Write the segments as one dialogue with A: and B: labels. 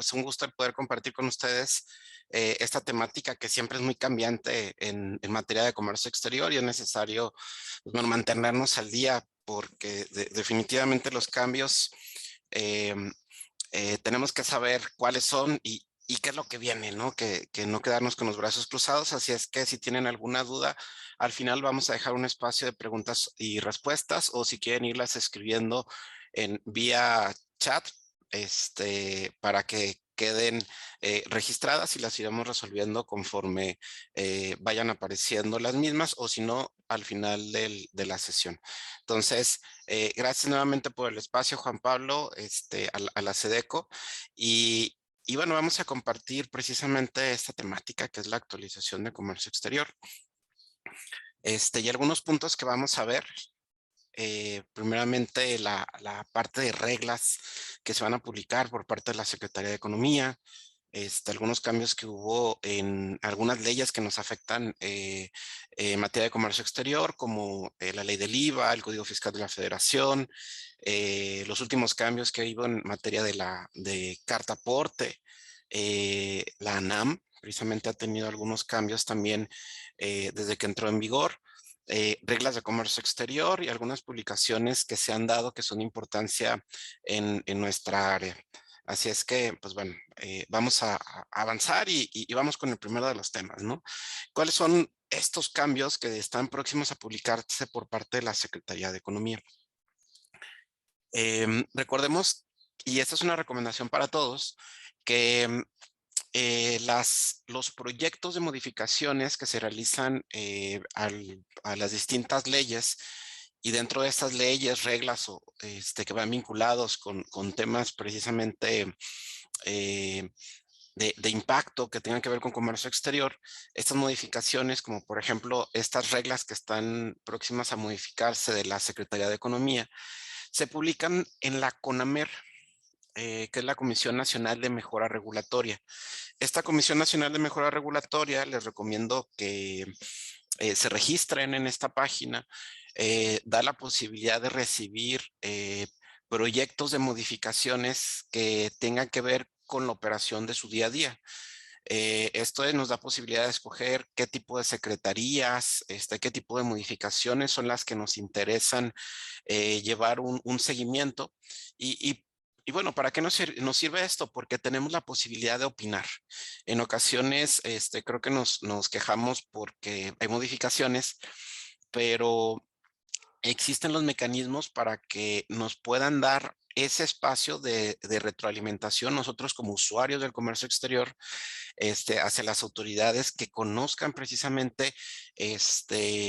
A: pues un gusto el poder compartir con ustedes esta temática que siempre es muy cambiante en materia de comercio exterior y es necesario pues, bueno, mantenernos al día porque definitivamente los cambios eh, tenemos que saber cuáles son y qué es lo que viene, ¿no? Que no quedarnos con los brazos cruzados. Así es que si tienen alguna duda, al final vamos a dejar un espacio de preguntas y respuestas o si quieren irlas escribiendo en vía chat, para que queden registradas y las iremos resolviendo conforme vayan apareciendo las mismas o si no, al final de la sesión. Entonces, gracias nuevamente por el espacio, Juan Pablo, a la SEDECO. Y bueno, vamos a compartir precisamente esta temática que es la actualización de comercio exterior. Y algunos puntos que vamos a ver. Primeramente, la parte de reglas que se van a publicar por parte de la Secretaría de Economía, algunos cambios que hubo en algunas leyes que nos afectan en materia de comercio exterior, como la ley del IVA, el Código Fiscal de la Federación, los últimos cambios que hubo en materia de carta aporte, la ANAM precisamente ha tenido algunos cambios también desde que entró en vigor, reglas de comercio exterior y algunas publicaciones que se han dado que son de importancia en nuestra área. Así es que, pues bueno, vamos a avanzar y vamos con el primero de los temas, ¿no? ¿Cuáles son estos cambios que están próximos a publicarse por parte de la Secretaría de Economía? Recordemos, y esta es una recomendación para todos, que los proyectos de modificaciones que se realizan a las distintas leyes y dentro de estas leyes, reglas que van vinculados con temas precisamente eh, de impacto que tengan que ver con comercio exterior, estas modificaciones, como por ejemplo estas reglas que están próximas a modificarse de la Secretaría de Economía, se publican en la CONAMER, que es la Comisión Nacional de Mejora Regulatoria. Esta Comisión Nacional de Mejora Regulatoria, les recomiendo que se registren en esta página, da la posibilidad de recibir proyectos de modificaciones que tengan que ver con la operación de su día a día. Esto nos da posibilidad de escoger qué tipo de secretarías, qué tipo de modificaciones son las que nos interesan llevar un seguimiento. Y bueno, ¿para qué nos sirve esto? Porque tenemos la posibilidad de opinar. En ocasiones, creo que nos quejamos porque hay modificaciones, pero existen los mecanismos para que nos puedan dar ese espacio de retroalimentación nosotros como usuarios del comercio exterior hacia las autoridades que conozcan precisamente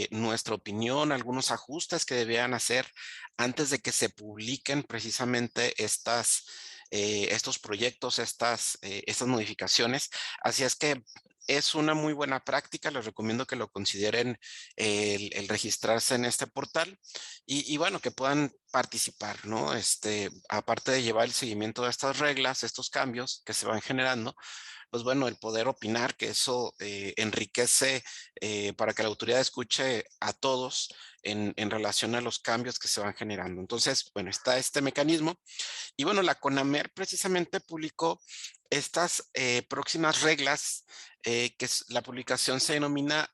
A: nuestra opinión, algunos ajustes que debían hacer antes de que se publiquen precisamente estos proyectos, estas modificaciones. Así es que es una muy buena práctica, les recomiendo que lo consideren el registrarse en este portal y bueno, que puedan participar, ¿no? Aparte de llevar el seguimiento de estas reglas, estos cambios que se van generando, pues bueno, el poder opinar, que eso enriquece para que la autoridad escuche a todos en relación a los cambios que se van generando. Entonces, bueno, está este mecanismo. Y bueno, la CONAMER precisamente publicó estas próximas reglas, la publicación se denomina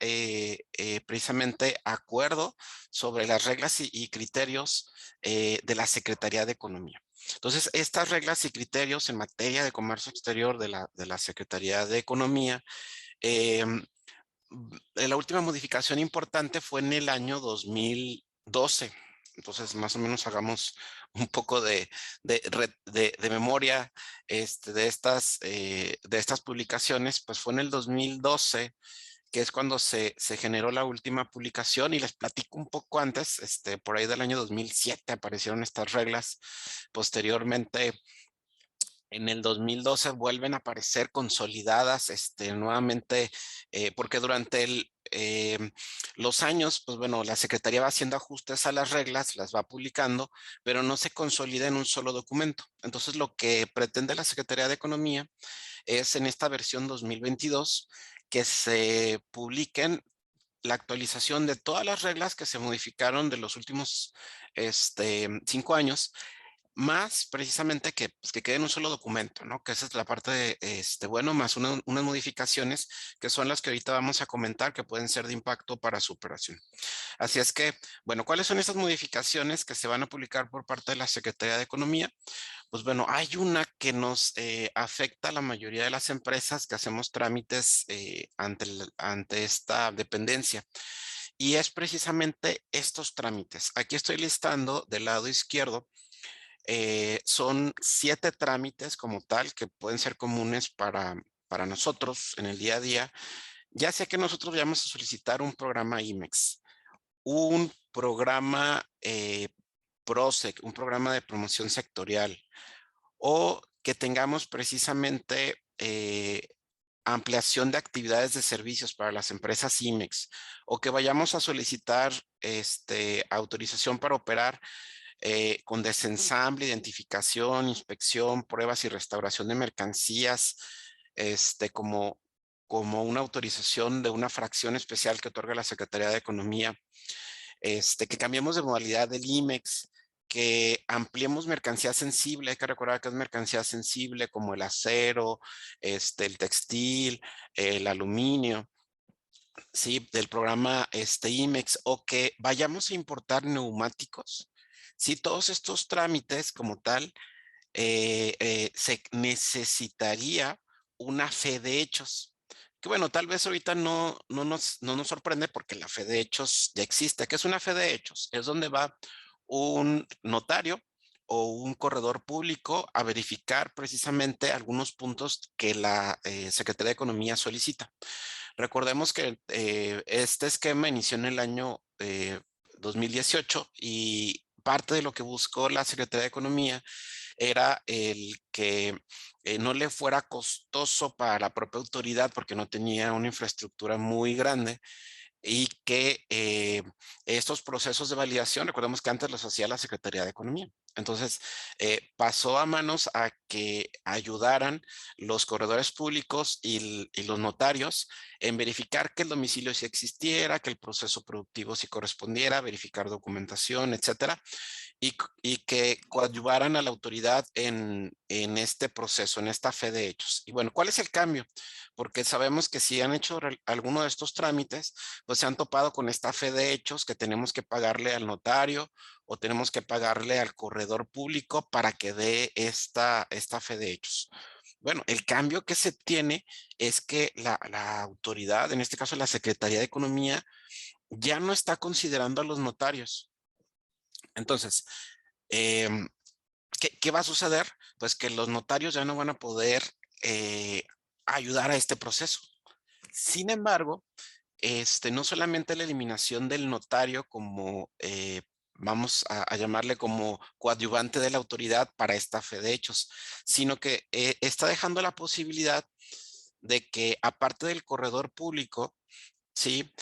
A: precisamente Acuerdo sobre las reglas y criterios de la Secretaría de Economía. Entonces, estas reglas y criterios en materia de comercio exterior de la Secretaría de Economía, la última modificación importante fue en el año 2012. Entonces, más o menos hagamos un poco de memoria de estas publicaciones, pues fue en el 2012 que es cuando se generó la última publicación y les platico un poco antes, por ahí del año 2007 aparecieron estas reglas. Posteriormente, en el 2012 vuelven a aparecer consolidadas nuevamente, porque durante los años, pues bueno, la Secretaría va haciendo ajustes a las reglas, las va publicando, pero no se consolida en un solo documento. Entonces, lo que pretende la Secretaría de Economía es en esta versión 2022 que se publiquen la actualización de todas las reglas que se modificaron de los últimos 5 años más precisamente que, pues, que quede en un solo documento, ¿no? Que esa es la parte de, bueno, más unas modificaciones que son las que ahorita vamos a comentar que pueden ser de impacto para su operación. Así es que, bueno, ¿cuáles son esas modificaciones que se van a publicar por parte de la Secretaría de Economía? Pues bueno, hay una que nos afecta a la mayoría de las empresas que hacemos trámites ante esta dependencia. Y es precisamente estos trámites. Aquí estoy listando del lado izquierdo. Son 7 trámites como tal que pueden ser comunes para nosotros en el día a día, ya sea que nosotros vayamos a solicitar un programa IMEX, un programa PROSEC, un programa de promoción sectorial, o que tengamos precisamente ampliación de actividades de servicios para las empresas IMEX, o que vayamos a solicitar autorización para operar con desensamble, identificación, inspección, pruebas y restauración de mercancías, como una autorización de una fracción especial que otorga la Secretaría de Economía, que cambiemos de modalidad del IMEX, que ampliemos mercancía sensible. Hay que recordar que es mercancía sensible como el acero, el textil, el aluminio, sí, del programa IMEX, o que vayamos a importar neumáticos. Sí, todos estos trámites como tal, se necesitaría una fe de hechos. Que bueno, tal vez ahorita no nos sorprende porque la fe de hechos ya existe. ¿Qué es una fe de hechos? Es donde va un notario o un corredor público a verificar precisamente algunos puntos que la Secretaría de Economía solicita. Recordemos que este esquema inició en el año 2018 y parte de lo que buscó la Secretaría de Economía era el que no le fuera costoso para la propia autoridad porque no tenía una infraestructura muy grande y que estos procesos de validación, recordemos que antes los hacía la Secretaría de Economía. Entonces, pasó a manos a que ayudaran los corredores públicos y los notarios en verificar que el domicilio sí existiera, que el proceso productivo sí correspondiera, verificar documentación, etcétera, y que coadyuvaran a la autoridad en este proceso, en esta fe de hechos. Y bueno, ¿cuál es el cambio? Porque sabemos que si han hecho alguno de estos trámites, pues se han topado con esta fe de hechos que tenemos que pagarle al notario o tenemos que pagarle al corredor público para que dé esta fe de hechos. Bueno, el cambio que se tiene es que la autoridad, en este caso la Secretaría de Economía, ya no está considerando a los notarios. Entonces, em, ¿qué va a suceder? Pues que los notarios ya no van a poder eh, ayudar a este proceso. Sin embargo, no solamente la eliminación del notario como, vamos a llamarle como coadyuvante de la autoridad para esta fe de hechos, sino que está dejando la posibilidad de que aparte del corredor público, ¿sí?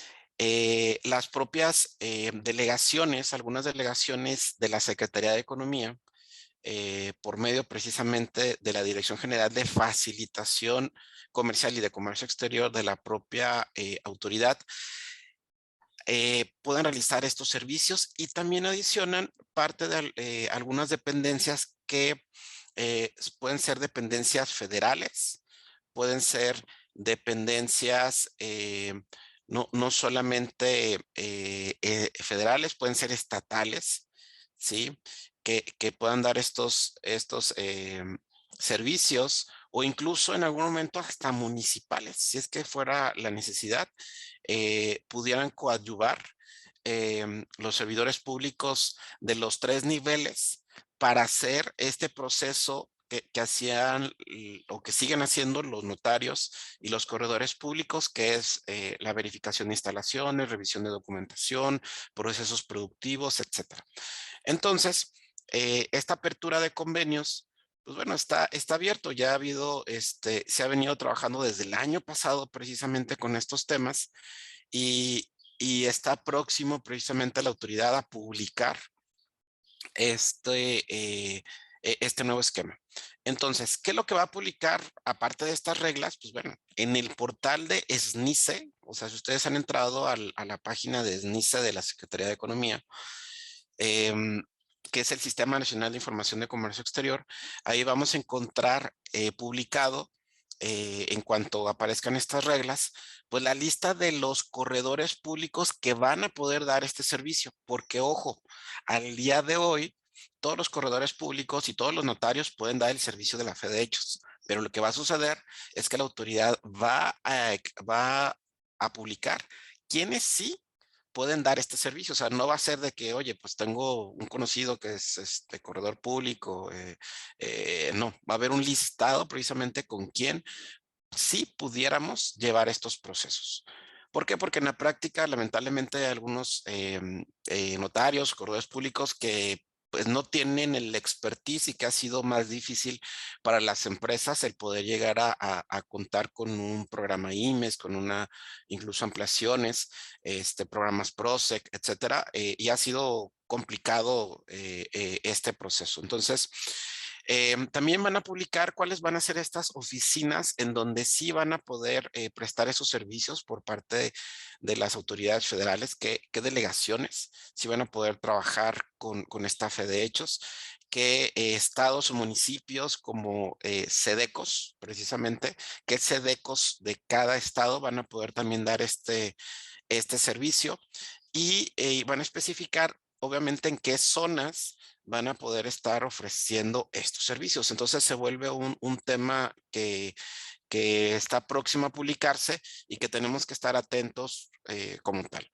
A: Las propias delegaciones, algunas delegaciones de la Secretaría de Economía, por medio precisamente de la Dirección General de Facilitación Comercial y de Comercio Exterior de la propia autoridad, puedan realizar estos servicios y también adicionan parte de algunas dependencias que pueden ser dependencias federales, pueden ser dependencias no solamente federales, pueden ser estatales, ¿sí? Que puedan dar estos servicios o incluso en algún momento hasta municipales, si es que fuera la necesidad, pudieran coadyuvar los servidores públicos de los 3 niveles para hacer este proceso que hacían o que siguen haciendo los notarios y los corredores públicos, que es la verificación de instalaciones, revisión de documentación, procesos productivos, etcétera. Entonces, esta apertura de convenios, pues bueno, está abierto. Ya ha habido, se ha venido trabajando desde el año pasado precisamente con estos temas y está próximo precisamente la autoridad a publicar este nuevo esquema. Entonces, ¿qué es lo que va a publicar aparte de estas reglas? Pues bueno, en el portal de SNICE, o sea, si ustedes han entrado a la página de SNICE de la Secretaría de Economía, em, que es el Sistema Nacional de Información de Comercio Exterior. Ahí vamos a encontrar publicado, en cuanto aparezcan estas reglas, pues la lista de los corredores públicos que van a poder dar este servicio. Porque, ojo, al día de hoy, todos los corredores públicos y todos los notarios pueden dar el servicio de la fe de hechos. Pero lo que va a suceder es que la autoridad va a publicar quiénes sí pueden dar este servicio. O sea, no va a ser de que, oye, pues tengo un conocido que es este corredor público. No, va a haber un listado precisamente con quién sí pudiéramos llevar estos procesos. ¿Por qué? Porque en la práctica, lamentablemente, hay algunos notarios, corredores públicos que pues no tienen el expertise y que ha sido más difícil para las empresas el poder llegar a contar con un programa IMES, con una, incluso ampliaciones, programas PROSEC, etcétera, y ha sido complicado este proceso. Entonces, también van a publicar cuáles van a ser estas oficinas en donde sí van a poder prestar esos servicios por parte de las autoridades federales, qué delegaciones sí van a poder trabajar con esta fe de hechos, qué estados o municipios como SEDECOS, precisamente, qué SEDECOS de cada estado van a poder también dar este servicio y van a especificar obviamente en qué zonas van a poder estar ofreciendo estos servicios. Entonces se vuelve un tema que está próximo a publicarse y que tenemos que estar atentos como tal.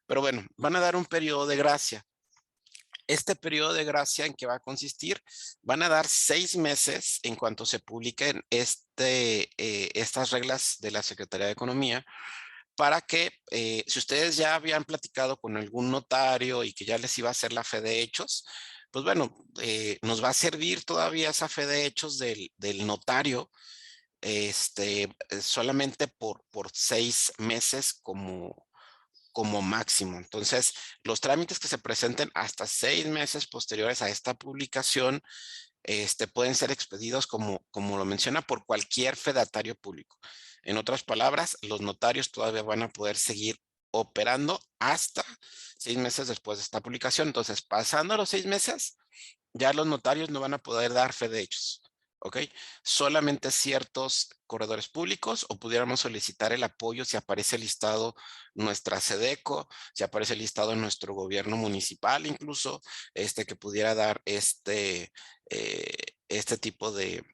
A: Pero bueno, van a dar un periodo de gracia. Este periodo de gracia, ¿en qué va a consistir? Van a dar 6 meses en cuanto se publiquen estas reglas de la Secretaría de Economía, para que si ustedes ya habían platicado con algún notario y que ya les iba a hacer la fe de hechos, pues bueno, nos va a servir todavía esa fe de hechos del notario, solamente por 6 meses como máximo. Entonces, los trámites que se presenten hasta 6 meses posteriores a esta publicación pueden ser expedidos como lo menciona por cualquier fedatario público. En otras palabras, los notarios todavía van a poder seguir operando hasta 6 meses después de esta publicación. Entonces, pasando los 6 meses, ya los notarios no van a poder dar fe de hechos. ¿Ok? Solamente ciertos corredores públicos o pudiéramos solicitar el apoyo si aparece listado nuestra SEDECO, si aparece listado en nuestro gobierno municipal incluso, que pudiera dar este tipo de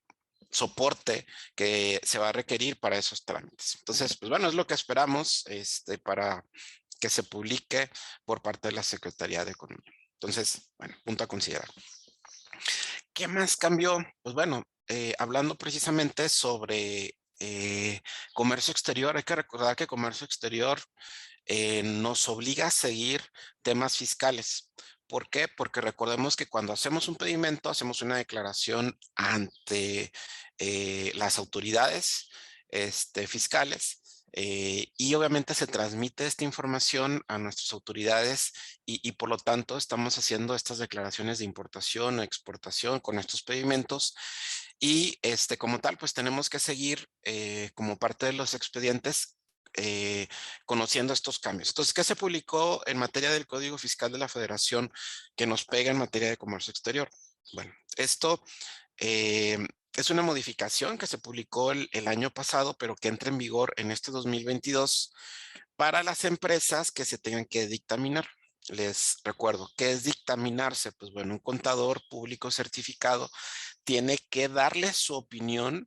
A: soporte que se va a requerir para esos trámites. Entonces, pues bueno, es lo que esperamos para que se publique por parte de la Secretaría de Economía. Entonces, bueno, punto a considerar. ¿Qué más cambió? Pues bueno, hablando precisamente sobre comercio exterior, hay que recordar que comercio exterior nos obliga a seguir temas fiscales. ¿Por qué? Porque recordemos que cuando hacemos un pedimento, hacemos una declaración ante las autoridades fiscales. Y obviamente se transmite esta información a nuestras autoridades y por lo tanto estamos haciendo estas declaraciones de importación o exportación con estos pedimentos y como tal pues tenemos que seguir como parte de los expedientes conociendo estos cambios. Entonces, ¿qué se publicó en materia del Código Fiscal de la Federación que nos pega en materia de comercio exterior? Bueno, esto eh, es una modificación que se publicó el año pasado, pero que entra en vigor en este 2022 para las empresas que se tengan que dictaminar. Les recuerdo, ¿qué es dictaminarse? Pues bueno, un contador público certificado tiene que darle su opinión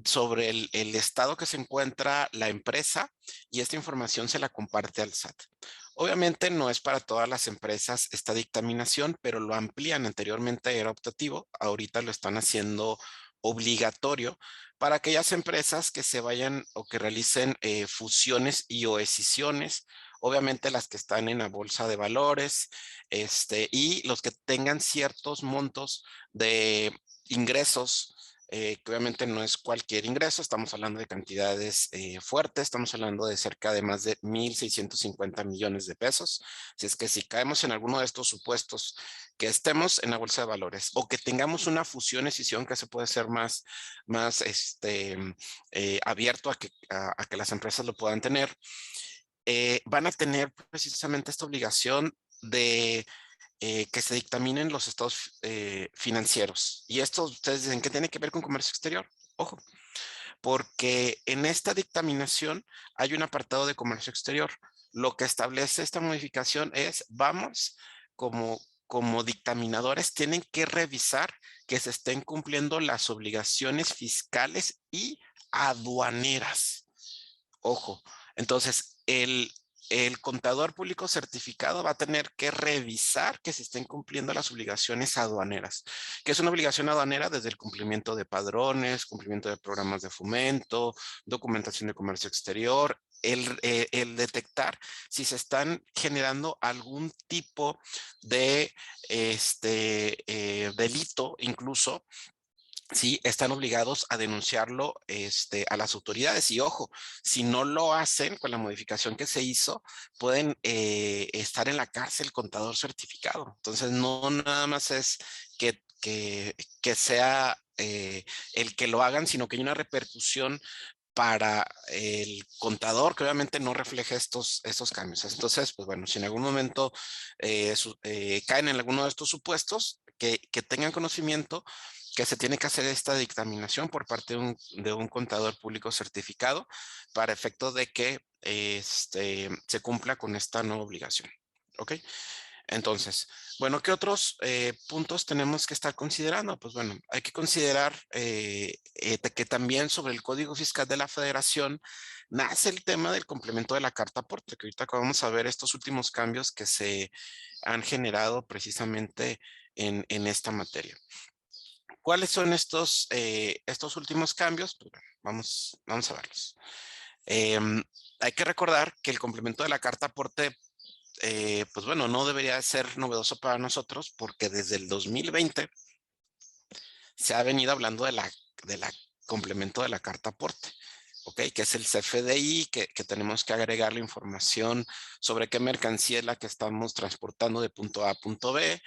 A: sobre el estado que se encuentra la empresa y esta información se la comparte al SAT. Obviamente no es para todas las empresas esta dictaminación, pero lo amplían. Anteriormente era optativo, ahorita lo están haciendo obligatorio para aquellas empresas que se vayan o que realicen fusiones y o escisiones, obviamente las que están en la bolsa de valores, y los que tengan ciertos montos de ingresos, que obviamente no es cualquier ingreso, estamos hablando de cantidades fuertes, estamos hablando de cerca de más de 1,650 millones de pesos. Si es que si caemos en alguno de estos supuestos, que estemos en la bolsa de valores o que tengamos una fusión, escisión que se puede ser más abierto a que las empresas lo puedan tener, van a tener precisamente esta obligación de que se dictaminen los estados financieros. Y esto ustedes dicen que tiene que ver con comercio exterior. Ojo, porque en esta dictaminación hay un apartado de comercio exterior. Lo que establece esta modificación es, vamos, como dictaminadores, tienen que revisar que se estén cumpliendo las obligaciones fiscales y aduaneras. Ojo, entonces el contador público certificado va a tener que revisar que se estén cumpliendo las obligaciones aduaneras, que es una obligación aduanera desde el cumplimiento de padrones, cumplimiento de programas de fomento, documentación de comercio exterior, el detectar si se están generando algún tipo de delito incluso. Sí, están obligados a denunciarlo a las autoridades. Y ojo, si no lo hacen con la modificación que se hizo, pueden estar en la cárcel contador certificado. Entonces, no nada más es que sea el que lo hagan, sino que hay una repercusión para el contador que obviamente no refleja estos cambios. Entonces, pues bueno, si en algún momento caen en alguno de estos supuestos, que tengan conocimiento que se tiene que hacer esta dictaminación por parte de un contador público certificado para efecto de que se cumpla con esta nueva obligación. ¿Ok? Entonces, bueno, ¿qué otros puntos tenemos que estar considerando? Pues bueno, hay que considerar que también sobre el Código Fiscal de la Federación nace el tema del complemento de la carta aporte, que ahorita vamos a ver estos últimos cambios que se han generado precisamente en esta materia. ¿Cuáles son estos últimos cambios? Pues bueno, vamos a verlos. Hay que recordar que el complemento de la carta aporte pues bueno, no debería ser novedoso para nosotros porque desde el 2020 se ha venido hablando de la complemento de la carta aporte, ¿ok? Que es el CFDI, que tenemos que agregar la información sobre qué mercancía es la que estamos transportando de punto A a punto B.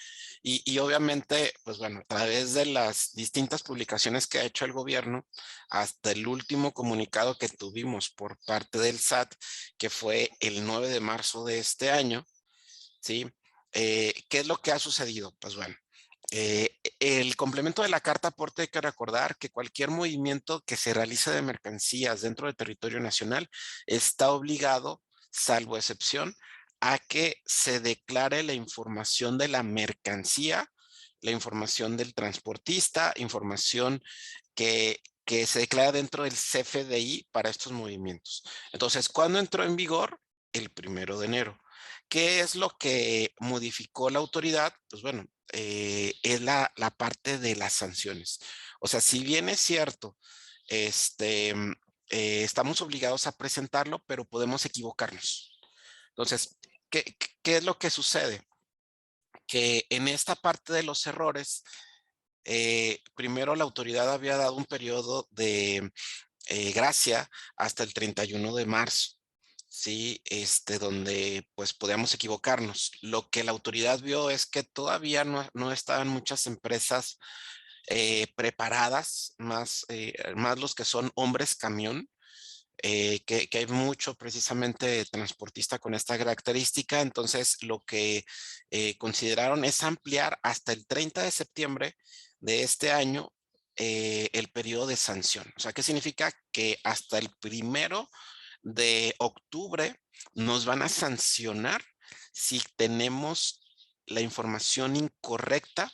A: Y obviamente, pues bueno, a través de las distintas publicaciones que ha hecho el gobierno, hasta el último comunicado que tuvimos por parte del SAT, que fue el 9 de marzo de este año, ¿sí? ¿Qué es lo que ha sucedido? Pues bueno, el complemento de la carta aporte hay que recordar que cualquier movimiento que se realice de mercancías dentro del territorio nacional está obligado, salvo excepción, a que se declare la información de la mercancía, la información del transportista, información que se declara dentro del CFDI para estos movimientos. Entonces, ¿cuándo entró en vigor? El 1 de enero. ¿Qué es lo que modificó la autoridad? Pues bueno, es la parte de las sanciones. O sea, si bien es cierto, estamos obligados a presentarlo, pero podemos equivocarnos. Entonces, ¿qué es lo que sucede? Que en esta parte de los errores, primero la autoridad había dado un periodo de gracia hasta el 31 de marzo. Sí, donde pues podíamos equivocarnos. Lo que la autoridad vio es que todavía no estaban muchas empresas preparadas, más los que son hombres camión, que hay mucho precisamente transportista con esta característica. Entonces, lo que consideraron es ampliar hasta el 30 de septiembre de este año el periodo de sanción. O sea, ¿qué significa? Que hasta el 1 de octubre nos van a sancionar si tenemos la información incorrecta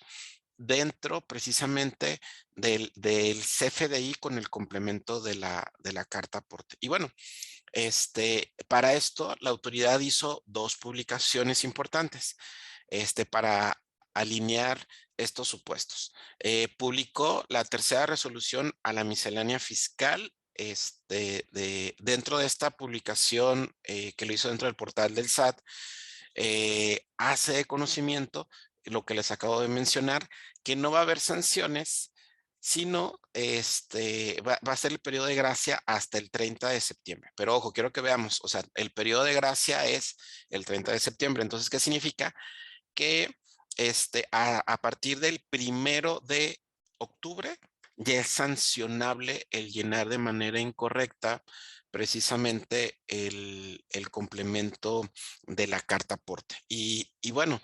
A: dentro precisamente del CFDI con el complemento de la carta aporte. Y bueno, para esto la autoridad hizo dos publicaciones importantes para alinear estos supuestos. Publicó la tercera resolución a la miscelánea fiscal. Dentro de esta publicación que lo hizo dentro del portal del SAT, hace de conocimiento lo que les acabo de mencionar, que no va a haber sanciones, sino va a ser el periodo de gracia hasta el 30 de septiembre. Pero ojo, quiero que veamos, o sea, el periodo de gracia es el 30 de septiembre. Entonces, ¿qué significa? Que a partir del 1 de octubre ya es sancionable el llenar de manera incorrecta precisamente el complemento de la carta aporte. Y bueno,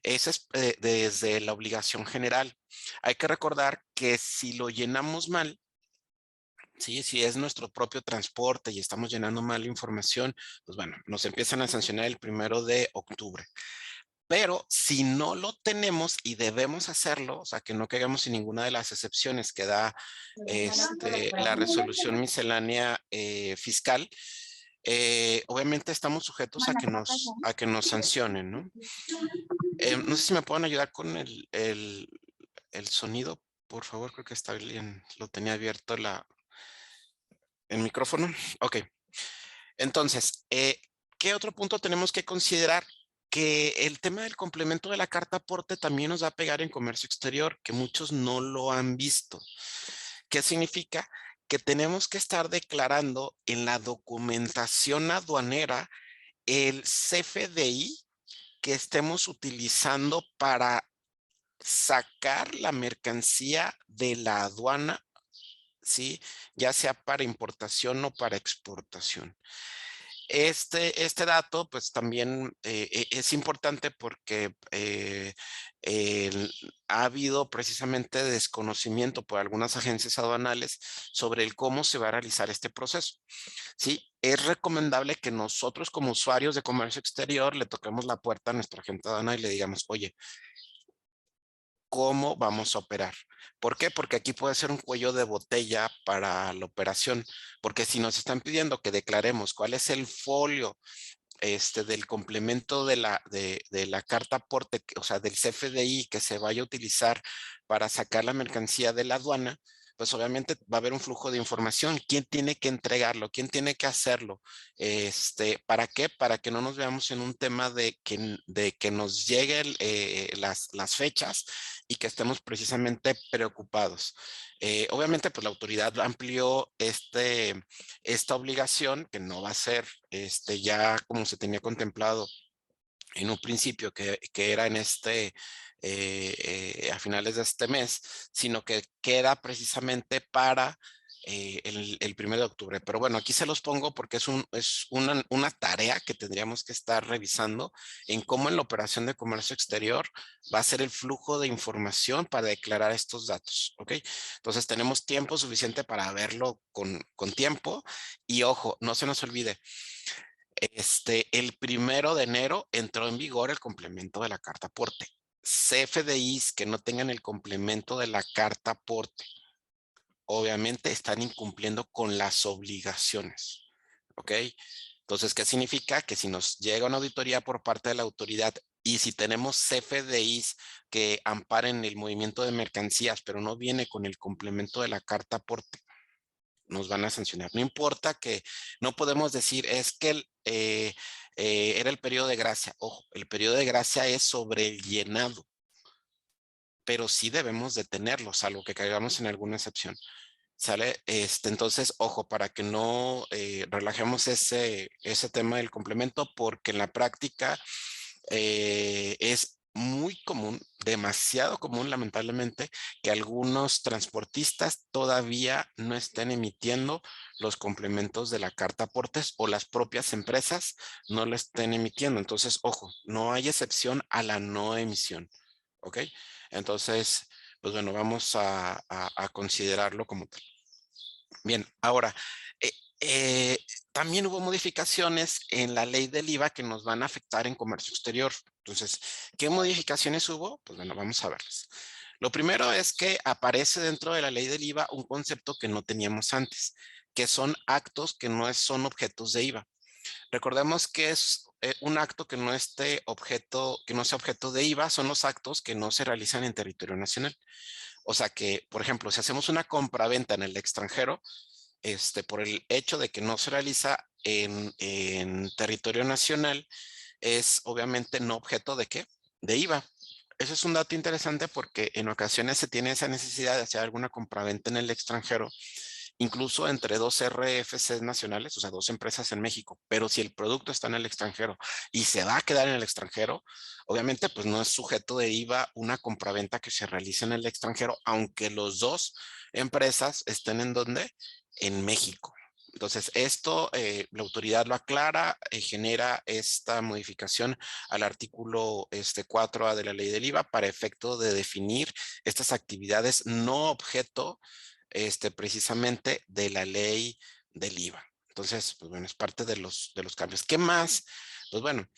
A: Ese es desde la obligación general. Hay que recordar que si lo llenamos mal, ¿sí? Si es nuestro propio transporte y estamos llenando mal información, pues bueno, nos empiezan a sancionar el 1 de octubre. Pero si no lo tenemos y debemos hacerlo, o sea, que no caigamos en ninguna de las excepciones que da la resolución miscelánea fiscal, obviamente estamos sujetos a que nos sancionen, ¿no? No sé si me pueden ayudar con el sonido, por favor, creo que está bien, lo tenía abierto el micrófono. Ok, entonces, ¿qué otro punto tenemos que considerar? Que el tema del complemento de la carta aporte también nos va a pegar en comercio exterior, que muchos no lo han visto. ¿Qué significa? Que tenemos que estar declarando en la documentación aduanera el CFDI que estemos utilizando para sacar la mercancía de la aduana, ¿sí? Ya sea para importación o para exportación. Este dato, pues también es importante porque ha habido precisamente desconocimiento por algunas agencias aduanales sobre el cómo se va a realizar este proceso. Sí, es recomendable que nosotros como usuarios de comercio exterior le toquemos la puerta a nuestra agente aduanal y le digamos, oye, ¿cómo vamos a operar? ¿Por qué? Porque aquí puede ser un cuello de botella para la operación, porque si nos están pidiendo que declaremos cuál es el folio del complemento de la carta aporte, o sea, del CFDI que se vaya a utilizar para sacar la mercancía de la aduana, pues obviamente va a haber un flujo de información. ¿Quién tiene que entregarlo? ¿Quién tiene que hacerlo? ¿Para qué? Para que no nos veamos en un tema de que nos lleguen las fechas y que estemos precisamente preocupados. Obviamente, pues la autoridad amplió esta obligación, que no va a ser ya como se tenía contemplado en un principio, que era a finales de este mes, sino que queda precisamente para el 1 de octubre. Pero bueno, aquí se los pongo porque es una tarea que tendríamos que estar revisando en cómo en la operación de comercio exterior va a ser el flujo de información para declarar estos datos, ¿ok? Entonces tenemos tiempo suficiente para verlo con tiempo y ojo, no se nos olvide, el 1 de enero entró en vigor el complemento de la carta aporte. CFDIs que no tengan el complemento de la carta aporte, obviamente están incumpliendo con las obligaciones, ¿ok? Entonces, ¿qué significa? Que si nos llega una auditoría por parte de la autoridad y si tenemos CFDIs que amparen el movimiento de mercancías, pero no viene con el complemento de la carta aporte, nos van a sancionar. No importa que no podemos decir, es que era el periodo de gracia. Ojo, el periodo de gracia es sobre el llenado, pero sí debemos de tenerlo, salvo que caigamos en alguna excepción. ¿Sale? Entonces, ojo, para que no relajemos ese tema del complemento, porque en la práctica es muy común, demasiado común, lamentablemente, que algunos transportistas todavía no estén emitiendo los complementos de la carta aportes o las propias empresas no lo estén emitiendo. Entonces, ojo, no hay excepción a la no emisión. ¿Ok? Entonces, pues bueno, vamos a considerarlo como tal. Bien, ahora, eh, eh, también hubo modificaciones en la ley del IVA que nos van a afectar en comercio exterior. Entonces, ¿qué modificaciones hubo? Pues bueno, vamos a verlas. Lo primero es que aparece dentro de la ley del IVA un concepto que no teníamos antes, que son actos que no son objetos de IVA. Recordemos que es un acto que no que no sea objeto de IVA, son los actos que no se realizan en territorio nacional. O sea que, por ejemplo, si hacemos una compraventa en el extranjero, por el hecho de que no se realiza en territorio nacional, es obviamente no objeto de ¿qué? De IVA. Eso es un dato interesante porque en ocasiones se tiene esa necesidad de hacer alguna compraventa en el extranjero, incluso entre dos RFCs nacionales, o sea, dos empresas en México, pero si el producto está en el extranjero y se va a quedar en el extranjero, obviamente pues no es sujeto de IVA una compraventa que se realice en el extranjero, aunque los dos empresas estén en donde, en México. Entonces, esto la autoridad lo aclara, genera esta modificación al artículo 4A de la ley del IVA para efecto de definir estas actividades no objeto precisamente de la ley del IVA. Entonces, pues bueno, es parte de los cambios. ¿Qué más? Pues bueno,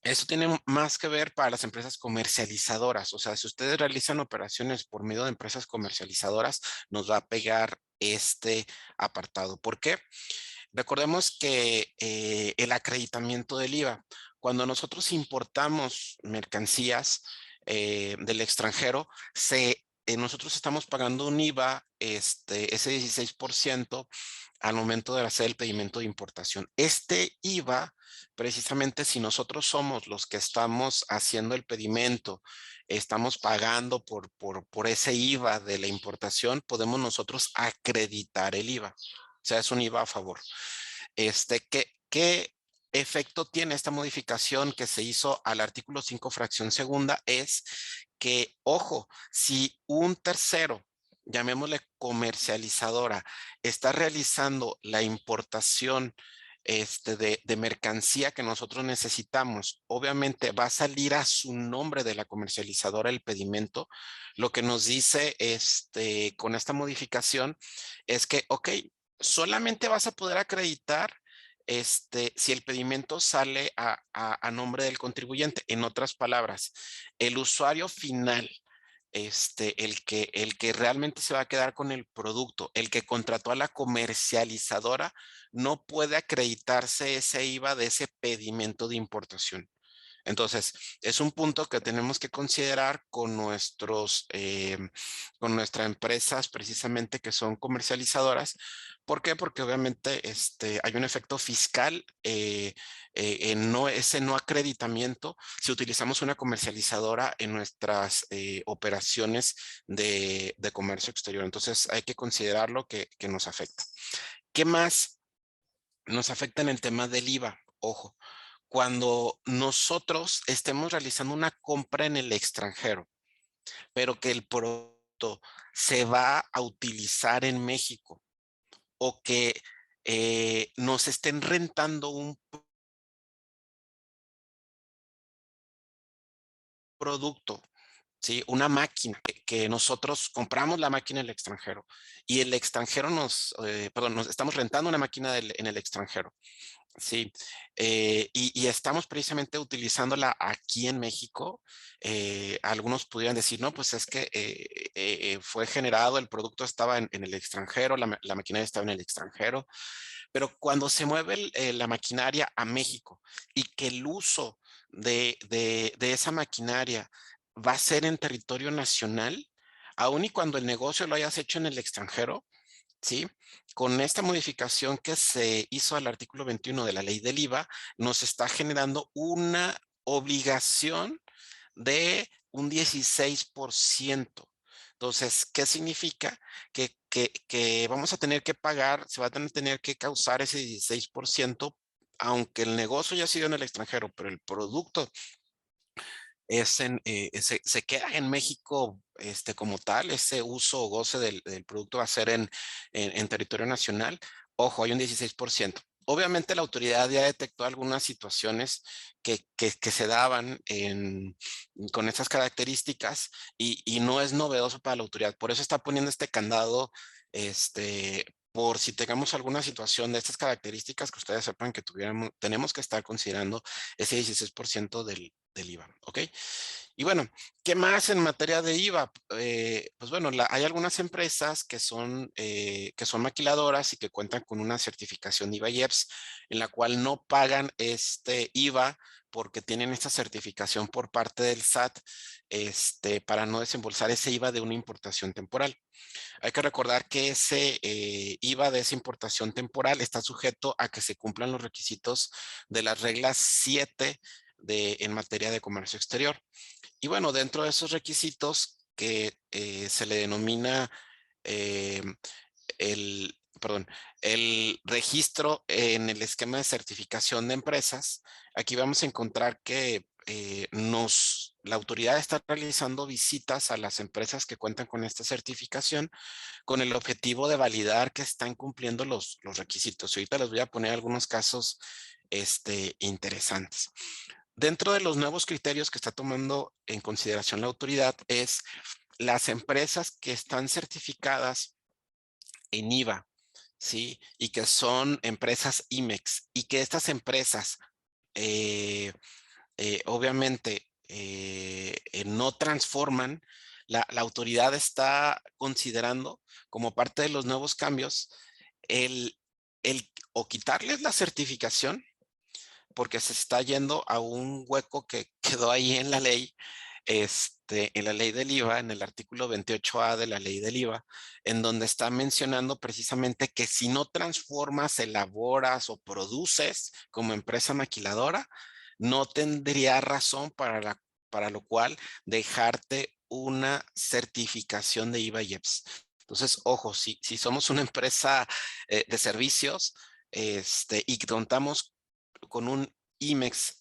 A: eso tiene más que ver para las empresas comercializadoras. O sea, si ustedes realizan operaciones por medio de empresas comercializadoras, nos va a pegar este apartado. ¿Por qué? Recordemos que el acreditamiento del IVA, cuando nosotros importamos mercancías del extranjero, nosotros estamos pagando un IVA, ese 16% al momento de hacer el pedimento de importación. Este IVA, precisamente si nosotros somos los que estamos haciendo el pedimento, estamos pagando por ese IVA de la importación, podemos nosotros acreditar el IVA. O sea, es un IVA a favor. ¿Qué efecto tiene esta modificación que se hizo al artículo 5, fracción segunda? Es que, ojo, si un tercero, llamémosle comercializadora, está realizando la importación de mercancía que nosotros necesitamos, obviamente va a salir a su nombre de la comercializadora el pedimento. Lo que nos dice con esta modificación es que, ok, solamente vas a poder acreditar si el pedimento sale a nombre del contribuyente. En otras palabras, el usuario final, el que realmente se va a quedar con el producto, el que contrató a la comercializadora, no puede acreditarse ese IVA de ese pedimento de importación. Entonces, es un punto que tenemos que considerar con con nuestras empresas precisamente que son comercializadoras. ¿Por qué? Porque obviamente hay un efecto fiscal en ese no acreditamiento si utilizamos una comercializadora en nuestras operaciones de comercio exterior. Entonces, hay que considerarlo que nos afecta. ¿Qué más nos afecta en el tema del IVA? Ojo, cuando nosotros estemos realizando una compra en el extranjero, pero que el producto se va a utilizar en México o que nos estén rentando un producto, ¿sí? Una máquina, que nosotros compramos la máquina en el extranjero y el extranjero perdón, nos estamos rentando una máquina en el extranjero. Sí, y estamos precisamente utilizándola aquí en México. Algunos pudieran decir, no, pues es que fue generado, el producto estaba en el extranjero, la maquinaria estaba en el extranjero, pero cuando se mueve la maquinaria a México y que el uso de esa maquinaria va a ser en territorio nacional, aun y cuando el negocio lo hayas hecho en el extranjero, ¿sí? Con esta modificación que se hizo al artículo 21 de la ley del IVA, nos está generando una obligación de un 16%. Entonces, ¿qué significa? Que vamos a tener que pagar, se va a tener que causar ese 16%, aunque el negocio ya ha sido en el extranjero, pero el producto se queda en México como tal, ese uso o goce del producto va a ser en territorio nacional. Ojo, hay un 16%. Obviamente la autoridad ya detectó algunas situaciones que se daban con estas características y no es novedoso para la autoridad. Por eso está poniendo este candado, por si tengamos alguna situación de estas características que ustedes sepan que tenemos que estar considerando ese 16% del IVA, ¿ok? Y bueno, ¿qué más en materia de IVA? Pues bueno, hay algunas empresas que son maquiladoras y que cuentan con una certificación IVA-IEPS en la cual no pagan este IVA porque tienen esta certificación por parte del SAT para no desembolsar ese IVA de una importación temporal. Hay que recordar que ese IVA de esa importación temporal está sujeto a que se cumplan los requisitos de las reglas 7 en materia de comercio exterior. Y bueno, dentro de esos requisitos que se le denomina eh, perdón, el registro en el esquema de certificación de empresas, aquí vamos a encontrar que la autoridad está realizando visitas a las empresas que cuentan con esta certificación con el objetivo de validar que están cumpliendo los requisitos. Y ahorita les voy a poner algunos casos interesantes. Dentro de los nuevos criterios que está tomando en consideración la autoridad es las empresas que están certificadas en IVA, ¿sí? Y que son empresas IMEX y que estas empresas obviamente no transforman, la autoridad está considerando como parte de los nuevos cambios el, o quitarles la certificación porque se está yendo a un hueco que quedó ahí en la ley, en la ley del IVA, en el artículo 28A de la ley del IVA, en donde está mencionando precisamente que si no transformas, elaboras o produces como empresa maquiladora, no tendría razón para lo cual dejarte una certificación de IVA y EPS. Entonces, ojo, si somos una empresa de servicios y contamos con un IMEX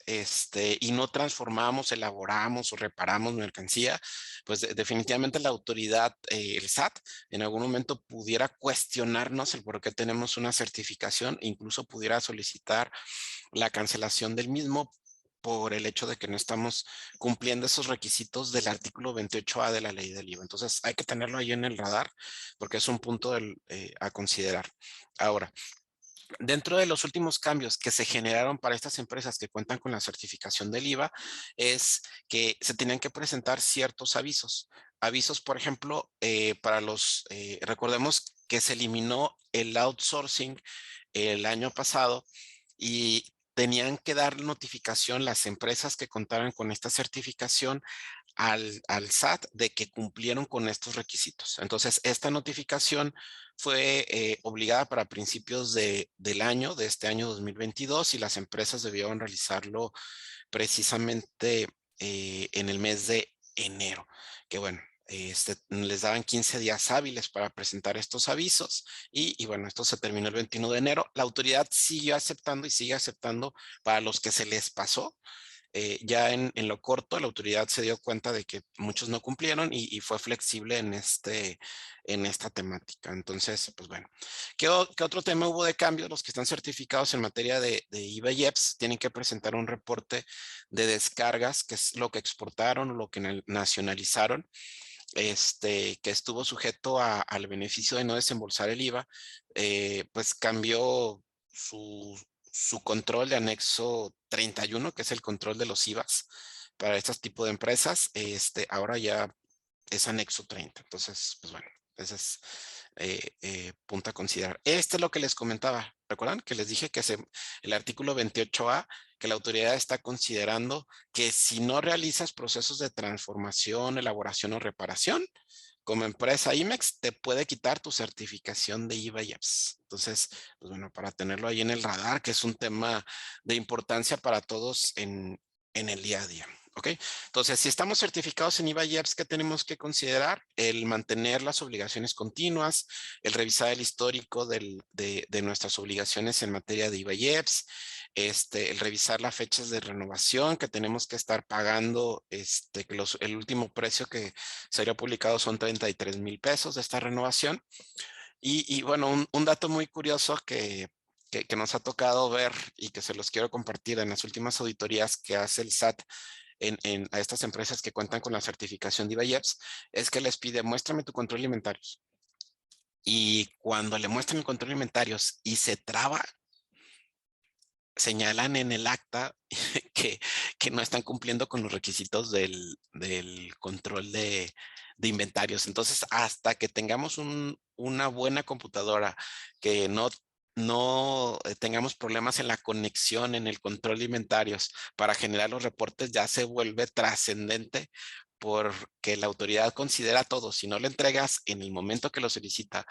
A: y no transformamos, elaboramos o reparamos mercancía, pues definitivamente la autoridad, el SAT, en algún momento pudiera cuestionarnos el por qué tenemos una certificación, incluso pudiera solicitar la cancelación del mismo por el hecho de que no estamos cumpliendo esos requisitos del artículo 28A de la ley del IVA. Entonces hay que tenerlo ahí en el radar porque es un punto a considerar. Ahora, dentro de los últimos cambios que se generaron para estas empresas que cuentan con la certificación del IVA es que se tenían que presentar ciertos avisos. Avisos, por ejemplo, recordemos que se eliminó el outsourcing el año pasado y tenían que dar notificación las empresas que contaran con esta certificación al SAT de que cumplieron con estos requisitos. Entonces, esta notificación fue obligada para principios del año, de este año 2022, y las empresas debieron realizarlo precisamente en el mes de enero, que bueno, les daban 15 días hábiles para presentar estos avisos y bueno, esto se terminó el 21 de enero. La autoridad siguió aceptando y sigue aceptando para los que se les pasó. Ya en lo corto, la autoridad se dio cuenta de que muchos no cumplieron y fue flexible en esta temática. Entonces, pues bueno, ¿qué otro tema hubo de cambio? Los que están certificados en materia de IVA y EPS tienen que presentar un reporte de descargas, que es lo que exportaron o lo que nacionalizaron, que estuvo sujeto al beneficio de no desembolsar el IVA, pues cambió su control de anexo 31, que es el control de los IVAs para estos tipos de empresas. Ahora ya es anexo 30. Entonces, pues bueno, ese es punto a considerar. Este es lo que les comentaba. ¿Recuerdan que les dije que el artículo 28A, que la autoridad está considerando que si no realizas procesos de transformación, elaboración o reparación, como empresa IMEX, te puede quitar tu certificación de IVA y EPS. Entonces, pues bueno, para tenerlo ahí en el radar, que es un tema de importancia para todos en el día a día. ¿Ok? Entonces, si estamos certificados en IVA y EPS, ¿qué tenemos que considerar? El mantener las obligaciones continuas, el revisar el histórico de nuestras obligaciones en materia de IVA y EPS, el revisar las fechas de renovación que tenemos que estar pagando, el último precio que sería publicado son 33,000 pesos de esta renovación. Y bueno, un dato muy curioso que nos ha tocado ver y que se los quiero compartir en las últimas auditorías que hace el SAT a estas empresas que cuentan con la certificación de IVA y EPS, es que les pide, muéstrame tu control de inventarios. Y cuando le muestran el control de inventarios y se traba, señalan en el acta que no están cumpliendo con los requisitos del control de inventarios. Entonces, hasta que tengamos una buena computadora, que no tengamos problemas en la conexión, en el control de inventarios para generar los reportes, ya se vuelve trascendente porque la autoridad considera todo. Si no le entregas en el momento que lo solicita,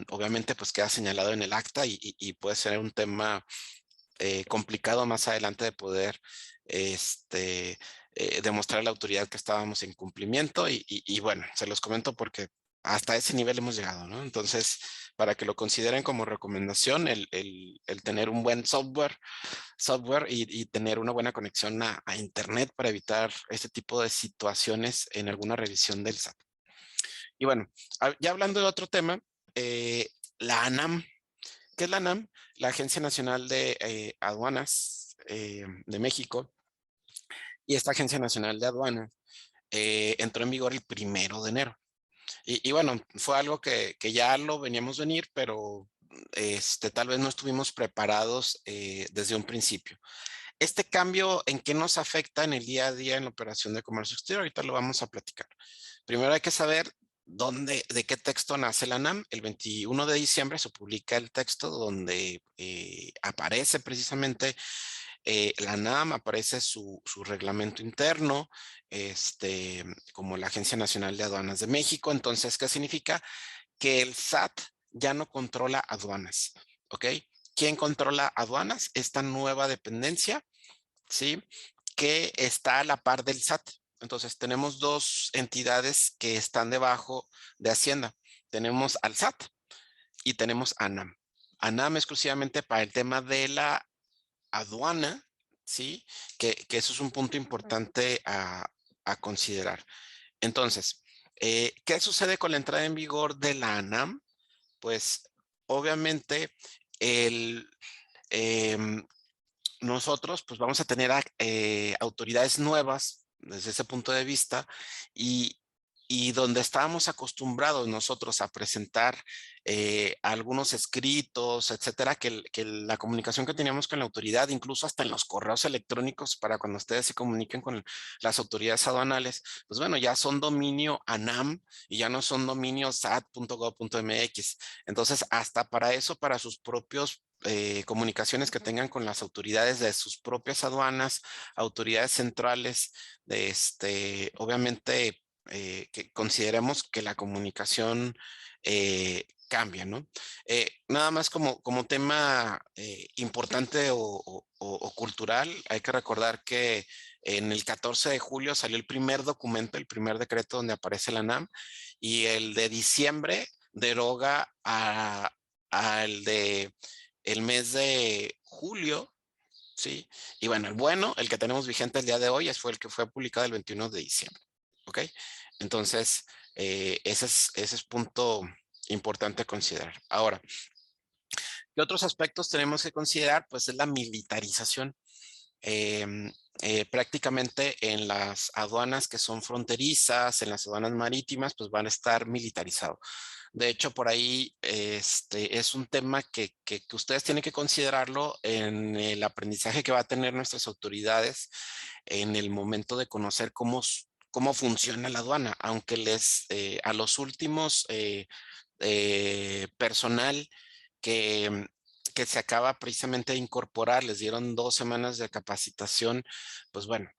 A: obviamente pues queda señalado en el acta y puede ser un tema complicado más adelante de poder demostrar a la autoridad que estábamos en cumplimiento y bueno, se los comento porque hasta ese nivel hemos llegado, ¿no? Entonces, para que lo consideren como recomendación, el tener un buen software y tener una buena conexión a Internet para evitar este tipo de situaciones en alguna revisión del SAT. Y bueno, ya hablando de otro tema, la ANAM. ¿Qué es la ANAM? La Agencia Nacional de Aduanas de México. Y esta Agencia Nacional de Aduanas entró en vigor el 1 de enero. Y bueno, fue algo que ya lo veníamos venir, pero tal vez no estuvimos preparados desde un principio. Este cambio, ¿en qué nos afecta en el día a día en la operación de comercio exterior? Ahorita lo vamos a platicar. Primero hay que saber de qué texto nace la NAM. El 21 de diciembre se publica el texto donde aparece precisamente la NAM, aparece su reglamento interno, como la Agencia Nacional de Aduanas de México. Entonces, ¿qué significa? Que el SAT ya no controla aduanas, ¿ok? ¿Quién controla aduanas? Esta nueva dependencia, ¿sí? Que está a la par del SAT. Entonces, tenemos dos entidades que están debajo de Hacienda. Tenemos al SAT y tenemos a ANAM. ANAM exclusivamente para el tema de la aduana, ¿sí? Que eso es un punto importante a considerar. Entonces, ¿qué sucede con la entrada en vigor de la ANAM? Pues obviamente el, em, nosotros pues vamos a tener autoridades nuevas desde ese punto de vista y, y donde estábamos acostumbrados nosotros a presentar algunos escritos, etcétera, que la comunicación que teníamos con la autoridad, incluso hasta en los correos electrónicos para cuando ustedes se comuniquen con las autoridades aduanales, pues bueno, ya son dominio ANAM y ya no son dominio sat.gov.mx. Entonces, hasta para eso, para sus propios comunicaciones que tengan con las autoridades de sus propias aduanas, autoridades centrales, obviamente que consideremos que la comunicación cambia, ¿no? Nada más como tema importante o cultural, hay que recordar que en el 14 de julio salió el primer documento, el primer decreto donde aparece la NAM, y el de diciembre deroga al de el mes de julio, ¿sí? Y bueno, el que tenemos vigente el día de hoy fue el que fue publicado el 21 de diciembre, ¿ok? Entonces, ese es punto importante a considerar. Ahora, ¿qué otros aspectos tenemos que considerar? Pues es la militarización. Prácticamente en las aduanas que son fronterizas, en las aduanas marítimas, pues van a estar militarizados. De hecho, por ahí es un tema que ustedes tienen que considerarlo en el aprendizaje que va a tener nuestras autoridades en el momento de conocer cómo funciona la aduana, aunque a los últimos personal que, que se acaba precisamente de incorporar, les dieron 2 semanas de capacitación, pues bueno,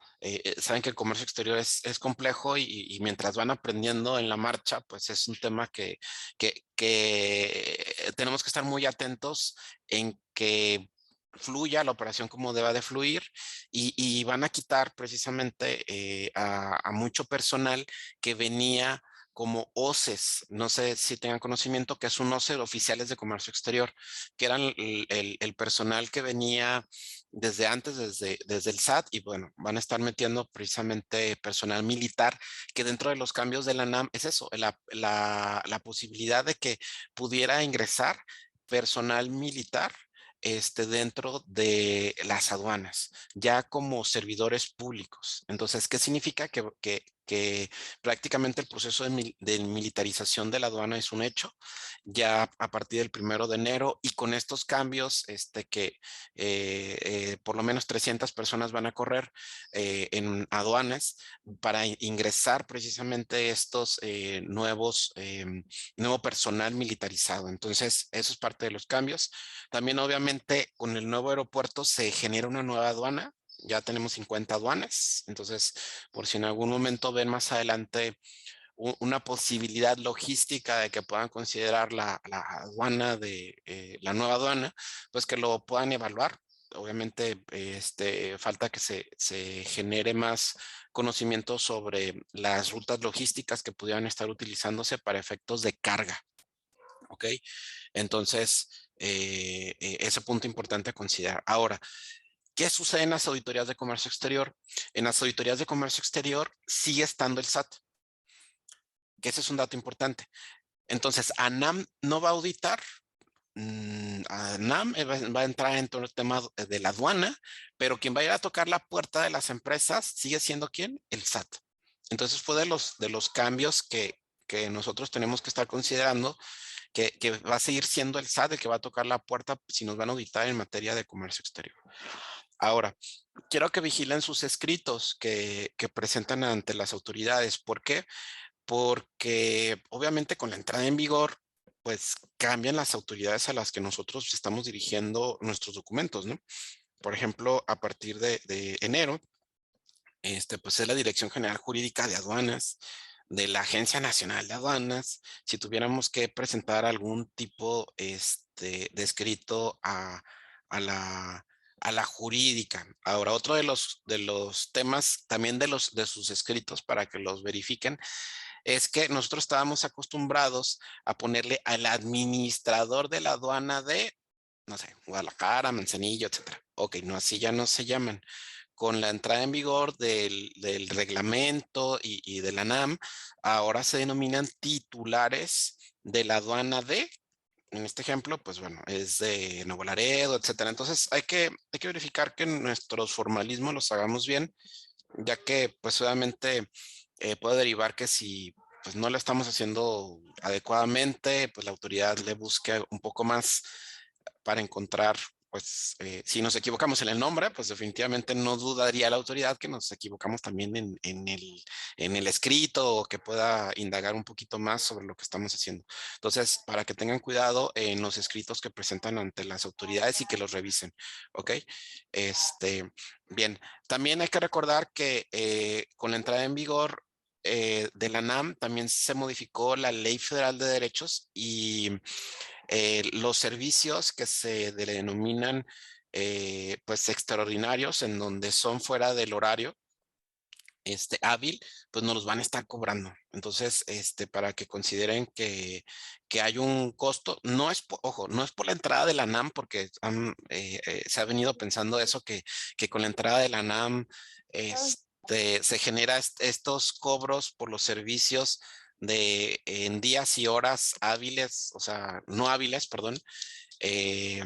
A: saben que el comercio exterior es complejo y mientras van aprendiendo en la marcha, pues es un tema que tenemos que estar muy atentos en que fluya la operación como deba de fluir y van a quitar precisamente a mucho personal que venía como OCEs, no sé si tengan conocimiento que es un OCE de oficiales de comercio exterior, que eran el personal que venía desde antes, desde el SAT, y bueno, van a estar metiendo precisamente personal militar, que dentro de los cambios de la NAM es eso, la posibilidad de que pudiera ingresar personal militar dentro de las aduanas, ya como servidores públicos. Entonces, ¿qué significa? Que prácticamente el proceso de militarización de la aduana es un hecho, ya a partir del 1 de enero, y con estos cambios, que por lo menos 300 personas van a correr en aduanas para ingresar precisamente estos nuevo personal militarizado. Entonces, eso es parte de los cambios. También, obviamente, con el nuevo aeropuerto se genera una nueva aduana. Ya tenemos 50 aduanas. Entonces, por si en algún momento ven más adelante una posibilidad logística de que puedan considerar la aduana la nueva aduana, pues que lo puedan evaluar. obviamente falta que se genere más conocimiento sobre las rutas logísticas que pudieran estar utilizándose para efectos de carga, ¿ok? Entonces, ese punto importante a considerar. Ahora, ¿qué sucede en las auditorías de comercio exterior? En las auditorías de comercio exterior sigue estando el SAT, que ese es un dato importante. Entonces, ANAM no va a auditar. ANAM va a entrar en todo el tema de la aduana, pero quien va a ir a tocar la puerta de las empresas sigue siendo ¿quién? El SAT. Entonces fue de los cambios que nosotros tenemos que estar considerando, que va a seguir siendo el SAT el que va a tocar la puerta si nos van a auditar en materia de comercio exterior. Ahora, quiero que vigilen sus escritos que presentan ante las autoridades. ¿Por qué? Porque obviamente con la entrada en vigor, pues cambian las autoridades a las que nosotros estamos dirigiendo nuestros documentos, ¿no? Por ejemplo, a partir de enero, pues es la Dirección General Jurídica de Aduanas, de la Agencia Nacional de Aduanas. Si tuviéramos que presentar algún tipo de escrito a la, a la jurídica. Ahora, otro de los temas también de sus escritos para que los verifiquen es que nosotros estábamos acostumbrados a ponerle al administrador de la aduana de, no sé, Guadalajara, Manzanillo, etcétera. Ok, no, así ya no se llaman. Con la entrada en vigor del reglamento y de la NAM, ahora se denominan titulares de la aduana de, en este ejemplo, pues bueno, es de Nuevo Laredo, etcétera. Entonces hay que verificar que nuestros formalismos los hagamos bien, ya que pues obviamente puede derivar que si pues no lo estamos haciendo adecuadamente, pues la autoridad le busque un poco más para encontrar, pues si nos equivocamos en el nombre, pues definitivamente no dudaría la autoridad que nos equivocamos también en el escrito o que pueda indagar un poquito más sobre lo que estamos haciendo. Entonces, para que tengan cuidado en los escritos que presentan ante las autoridades y que los revisen, ¿ok? Bien, también hay que recordar que con la entrada en vigor de la NAM también se modificó la Ley Federal de Derechos y los servicios que se denominan pues extraordinarios, en donde son fuera del horario hábil, pues nos los van a estar cobrando. Entonces, para que consideren que hay un costo, no es, ojo, no es por la entrada de la NAM, porque se ha venido pensando eso, que con la entrada de la NAM se genera estos cobros por los servicios en días y horas hábiles, o sea, no hábiles, perdón. eh,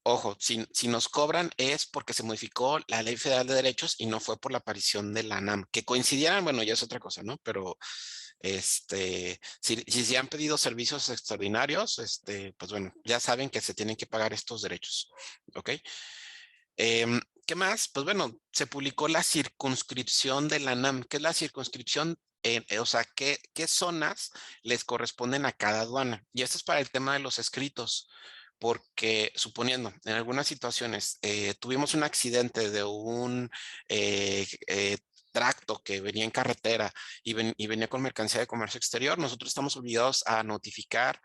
A: Ojo, si nos cobran es porque se modificó la Ley Federal de Derechos y no fue por la aparición de la NAM. Que coincidieran, bueno, ya es otra cosa, ¿no? Pero si se han pedido servicios extraordinarios, pues bueno, ya saben que se tienen que pagar estos derechos, ¿ok? ¿Qué más? Pues bueno, se publicó la circunscripción de la NAM. ¿Qué es la circunscripción? O sea, ¿qué zonas les corresponden a cada aduana? Y esto es para el tema de los escritos, porque suponiendo, en algunas situaciones, tuvimos un accidente de un tracto que venía en carretera y venía con mercancía de comercio exterior, nosotros estamos obligados a notificar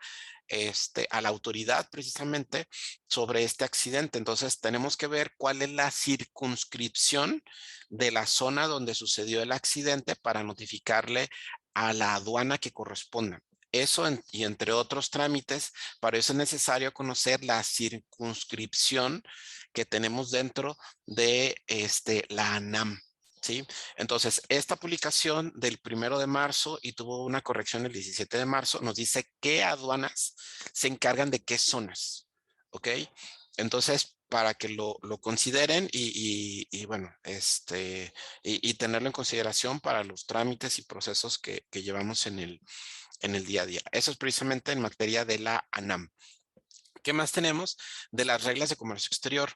A: a la autoridad precisamente sobre este accidente. Entonces tenemos que ver cuál es la circunscripción de la zona donde sucedió el accidente para notificarle a la aduana que corresponda. Eso y entre otros trámites, para eso es necesario conocer la circunscripción que tenemos dentro de la ANAM. ¿Sí? Entonces, esta publicación del 1 de marzo y tuvo una corrección el 17 de marzo, nos dice qué aduanas se encargan de qué zonas, ¿ok? Entonces, para que lo consideren y bueno, y tenerlo en consideración para los trámites y procesos que llevamos en el día a día. Eso es precisamente en materia de la ANAM. ¿Qué más tenemos? De las reglas de comercio exterior.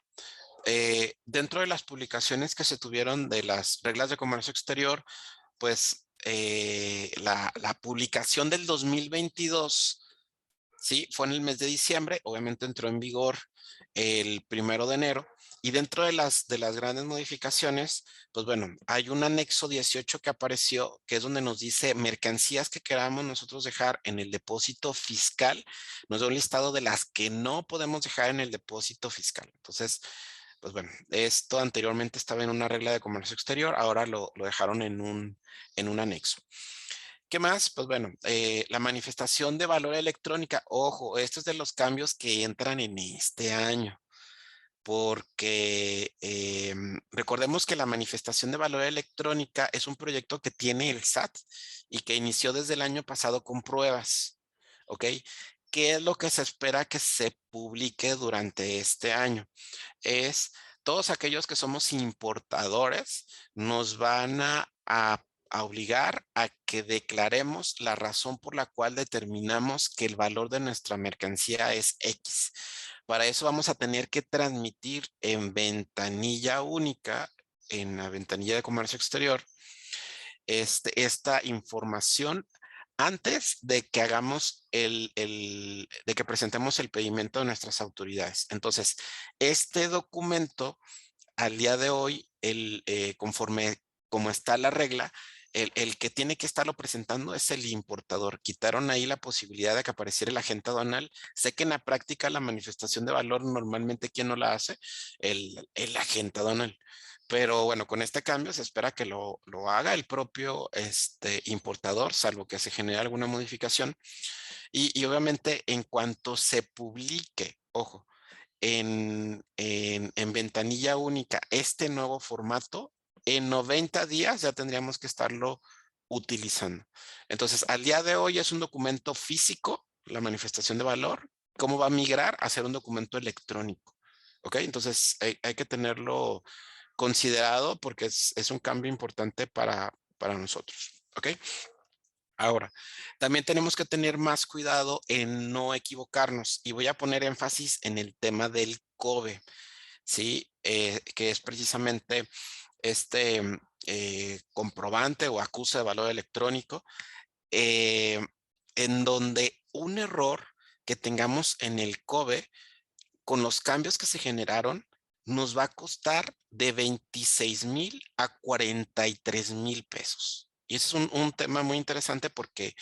A: Dentro de las publicaciones que se tuvieron de las reglas de comercio exterior, pues la publicación del 2022, sí, fue en el mes de diciembre, obviamente entró en vigor el 1 de enero, y dentro de las grandes modificaciones, pues bueno, hay un anexo 18 que apareció, que es donde nos dice mercancías que queramos nosotros dejar en el depósito fiscal, nos da un listado de las que no podemos dejar en el depósito fiscal. Entonces, pues bueno, esto anteriormente estaba en una regla de comercio exterior, ahora lo dejaron en un anexo. ¿Qué más? Pues bueno, la manifestación de valor electrónica. Ojo, esto es de los cambios que entran en este año, porque recordemos que la manifestación de valor electrónica es un proyecto que tiene el SAT y que inició desde el año pasado con pruebas, ¿ok? ¿Qué es lo que se espera que se publique durante este año? Es todos aquellos que somos importadores nos van a obligar a que declaremos la razón por la cual determinamos que el valor de nuestra mercancía es X. Para eso vamos a tener que transmitir en ventanilla única, en la ventanilla de comercio exterior, esta información antes de que hagamos de que presentemos el pedimento de nuestras autoridades. Entonces, este documento, al día de hoy, conforme como está la regla, el que tiene que estarlo presentando es el importador. Quitaron ahí la posibilidad de que apareciera el agente aduanal. Sé que en la práctica la manifestación de valor normalmente, ¿quién no la hace? El agente aduanal. Pero bueno, con este cambio se espera que lo haga el propio importador, salvo que se genere alguna modificación. Y obviamente en cuanto se publique, ojo, en ventanilla única este nuevo formato, en 90 días ya tendríamos que estarlo utilizando. Entonces, al día de hoy es un documento físico, la manifestación de valor. ¿Cómo va a migrar a ser un documento electrónico? ¿Ok? Entonces, hay que tenerlo considerado porque es un cambio importante para nosotros. ¿Ok? Ahora, también tenemos que tener más cuidado en no equivocarnos y voy a poner énfasis en el tema del COBE, ¿sí? Que es precisamente este comprobante o acuse de valor electrónico, eh, en donde un error que tengamos en el COBE con los cambios que se generaron nos va a costar de 26,000 a 43,000 pesos. Y ese es un tema muy interesante porque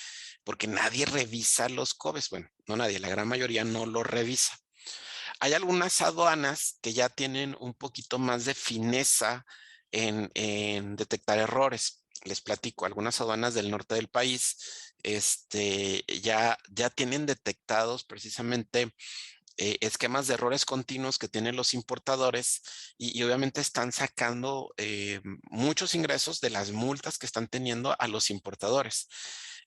A: nadie revisa los COBES. Bueno, no nadie, la gran mayoría no lo revisa. Hay algunas aduanas que ya tienen un poquito más de fineza en detectar errores. Les platico, algunas aduanas del norte del país ya tienen detectados precisamente esquemas de errores continuos que tienen los importadores y obviamente están sacando muchos ingresos de las multas que están teniendo a los importadores.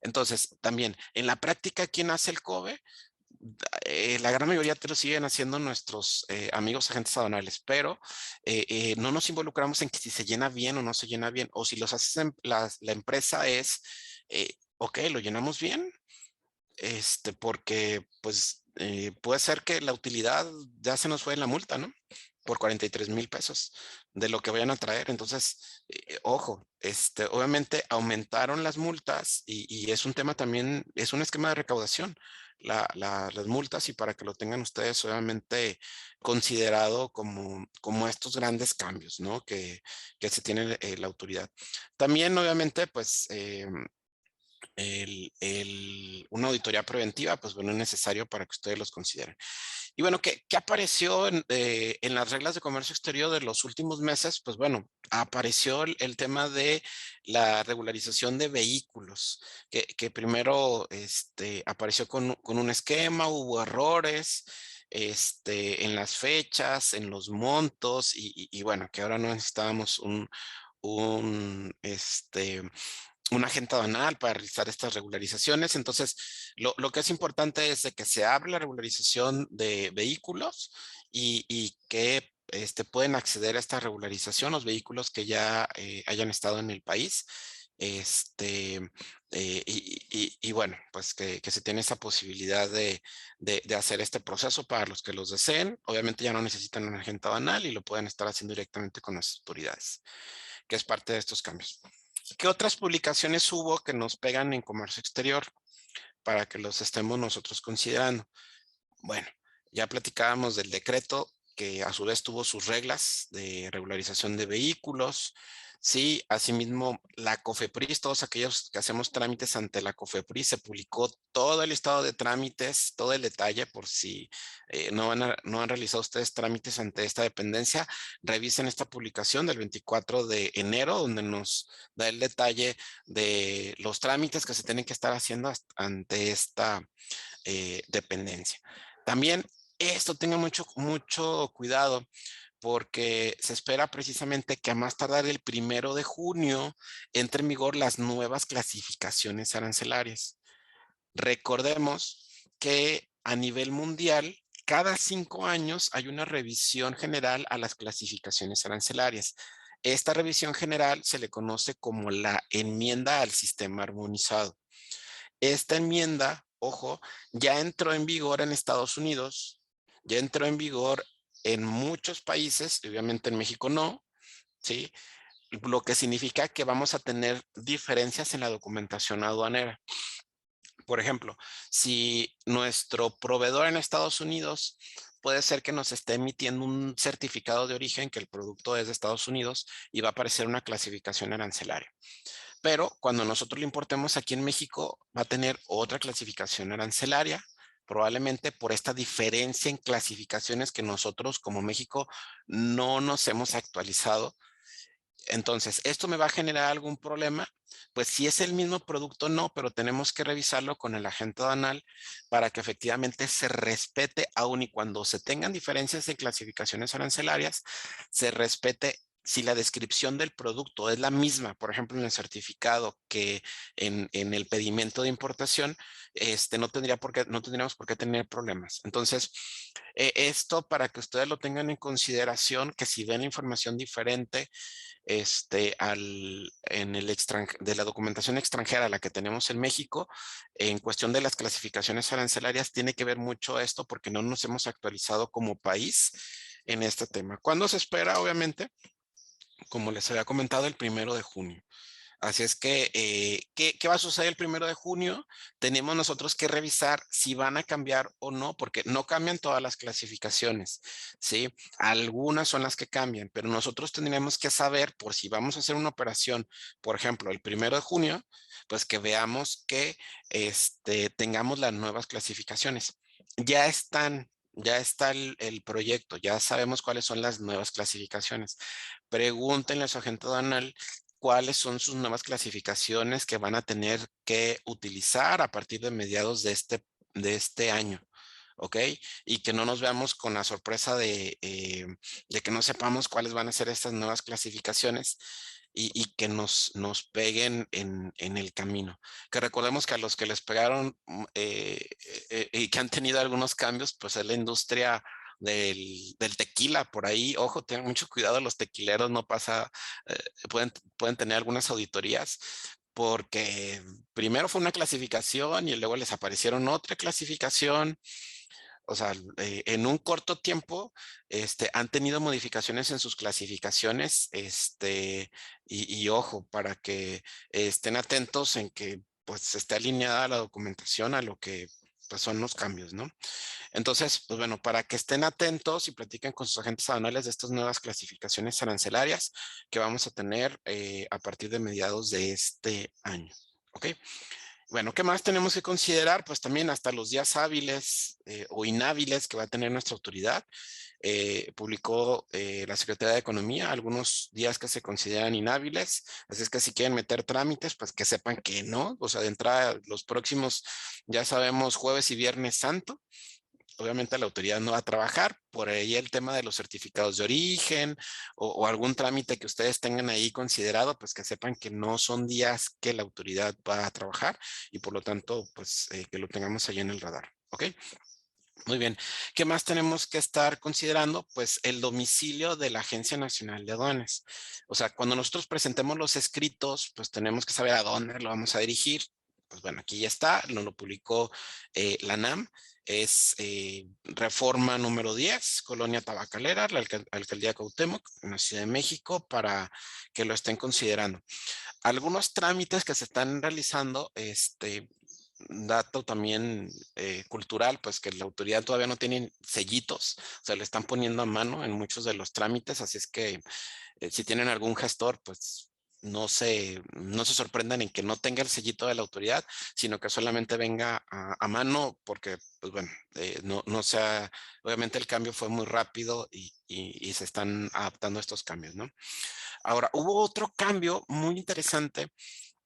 A: Entonces, también en la práctica, ¿quién hace el COBE? La gran mayoría te lo siguen haciendo nuestros amigos agentes aduanales, pero no nos involucramos en que si se llena bien o no se llena bien, o si los hace la empresa es, ok, lo llenamos bien, porque pues puede ser que la utilidad ya se nos fue en la multa, ¿no? Por 43,000 pesos de lo que vayan a traer. Entonces, ojo, obviamente aumentaron las multas y es un tema también, es un esquema de recaudación, las multas y para que lo tengan ustedes obviamente considerado como estos grandes cambios, ¿no? Que se tiene la autoridad. También, obviamente, pues una auditoría preventiva, pues bueno, es necesario para que ustedes los consideren. Y bueno, ¿qué apareció en las reglas de comercio exterior de los últimos meses? Pues bueno, apareció el tema de la regularización de vehículos, que primero apareció con un esquema, hubo errores en las fechas, en los montos, y bueno, que ahora no necesitábamos un, este, un agente aduanal para realizar estas regularizaciones. Entonces, lo que es importante es de que se abra la regularización de vehículos y que pueden acceder a esta regularización los vehículos que ya hayan estado en el país. Y bueno, pues que se tiene esa posibilidad de hacer este proceso para los que los deseen. Obviamente ya no necesitan un agente aduanal y lo pueden estar haciendo directamente con las autoridades, que es parte de estos cambios. ¿Qué otras publicaciones hubo que nos pegan en comercio exterior para que los estemos nosotros considerando? Bueno, ya platicábamos del decreto que a su vez tuvo sus reglas de regularización de vehículos. Sí, asimismo, la COFEPRIS, todos aquellos que hacemos trámites ante la COFEPRIS, se publicó todo el listado de trámites, todo el detalle, por si no han realizado ustedes trámites ante esta dependencia, revisen esta publicación del 24 de enero, donde nos da el detalle de los trámites que se tienen que estar haciendo ante esta dependencia. También esto tenga mucho cuidado porque se espera precisamente que a más tardar el 1 de junio entre en vigor las nuevas clasificaciones arancelarias. Recordemos que a nivel mundial, cada 5 años hay una revisión general a las clasificaciones arancelarias. Esta revisión general se le conoce como la enmienda al sistema armonizado. Esta enmienda, ojo, ya entró en vigor en Estados Unidos, ya entró en vigor en muchos países, obviamente en México no, ¿sí? Lo que significa que vamos a tener diferencias en la documentación aduanera. Por ejemplo, si nuestro proveedor en Estados Unidos puede ser que nos esté emitiendo un certificado de origen que el producto es de Estados Unidos y va a aparecer una clasificación arancelaria. Pero cuando nosotros lo importemos aquí en México, va a tener otra clasificación arancelaria, probablemente por esta diferencia en clasificaciones que nosotros como México no nos hemos actualizado. Entonces, ¿esto me va a generar algún problema? Pues si es el mismo producto, no, pero tenemos que revisarlo con el agente aduanal para que efectivamente se respete, aun y cuando se tengan diferencias en clasificaciones arancelarias, se respete si la descripción del producto es la misma, por ejemplo, en el certificado que en el pedimento de importación, no tendríamos por qué tener problemas. Entonces, esto para que ustedes lo tengan en consideración, que si ven la información diferente, de la documentación extranjera, la que tenemos en México, en cuestión de las clasificaciones arancelarias, tiene que ver mucho esto porque no nos hemos actualizado como país en este tema. ¿Cuándo se espera? Obviamente, como les había comentado, el 1 de junio. Así es que, ¿qué va a suceder el 1 de junio? Tenemos nosotros que revisar si van a cambiar o no, porque no cambian todas las clasificaciones, ¿sí? Algunas son las que cambian, pero nosotros tendríamos que saber por si vamos a hacer una operación, por ejemplo, el 1 de junio, pues que veamos que tengamos las nuevas clasificaciones. Ya está el proyecto, ya sabemos cuáles son las nuevas clasificaciones. Pregúntenle a su agente aduanal cuáles son sus nuevas clasificaciones que van a tener que utilizar a partir de mediados de este año. ¿Ok? Y que no nos veamos con la sorpresa de que no sepamos cuáles van a ser estas nuevas clasificaciones y que nos peguen en el camino. Que recordemos que a los que les pegaron y que han tenido algunos cambios, pues es la industria del tequila por ahí. Ojo, tengan mucho cuidado, los tequileros no pasa, eh, pueden tener algunas auditorías porque primero fue una clasificación y luego les aparecieron otra clasificación. O sea, en un corto tiempo, han tenido modificaciones en sus clasificaciones, y ojo, para que estén atentos en que pues esté alineada la documentación a lo que pues, son los cambios, ¿no? Entonces, pues bueno, para que estén atentos y platiquen con sus agentes aduanales de estas nuevas clasificaciones arancelarias que vamos a tener a partir de mediados de este año, ¿ok? Bueno, ¿qué más tenemos que considerar? Pues también hasta los días hábiles o inhábiles que va a tener nuestra autoridad. Publicó la Secretaría de Economía algunos días que se consideran inhábiles. Así es que si quieren meter trámites, pues que sepan que no. O sea, de entrada, los próximos, ya sabemos, jueves y viernes santo. Obviamente la autoridad no va a trabajar, por ahí el tema de los certificados de origen o algún trámite que ustedes tengan ahí considerado, pues que sepan que no son días que la autoridad va a trabajar y por lo tanto, pues que lo tengamos ahí en el radar, ¿ok? Muy bien. ¿Qué más tenemos que estar considerando? Pues el domicilio de la Agencia Nacional de Aduanas. O sea, cuando nosotros presentemos los escritos, pues tenemos que saber a dónde lo vamos a dirigir. Pues bueno, aquí ya está, nos lo publicó la NAM. Es Reforma número 10, Colonia Tabacalera, la Alcaldía Cuauhtémoc, en la Ciudad de México, para que lo estén considerando. Algunos trámites que se están realizando, dato también cultural, pues que la autoridad todavía no tiene sellitos, o sea, le están poniendo a mano en muchos de los trámites, así es que si tienen algún gestor, pues no se sorprendan en que no tenga el sellito de la autoridad, sino que solamente venga a mano, porque, pues bueno, no sea, obviamente el cambio fue muy rápido y se están adaptando a estos cambios, ¿no? Ahora, hubo otro cambio muy interesante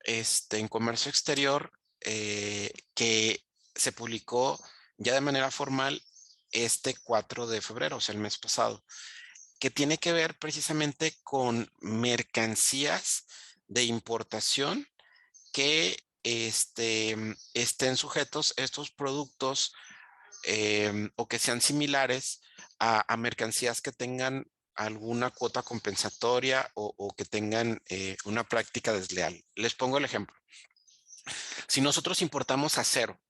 A: en comercio exterior que se publicó ya de manera formal este 4 de febrero, o sea, el mes pasado, que tiene que ver precisamente con mercancías de importación que estén sujetos estos productos o que sean similares a mercancías que tengan alguna cuota compensatoria o que tengan una práctica desleal. Les pongo el ejemplo. Si nosotros importamos acero,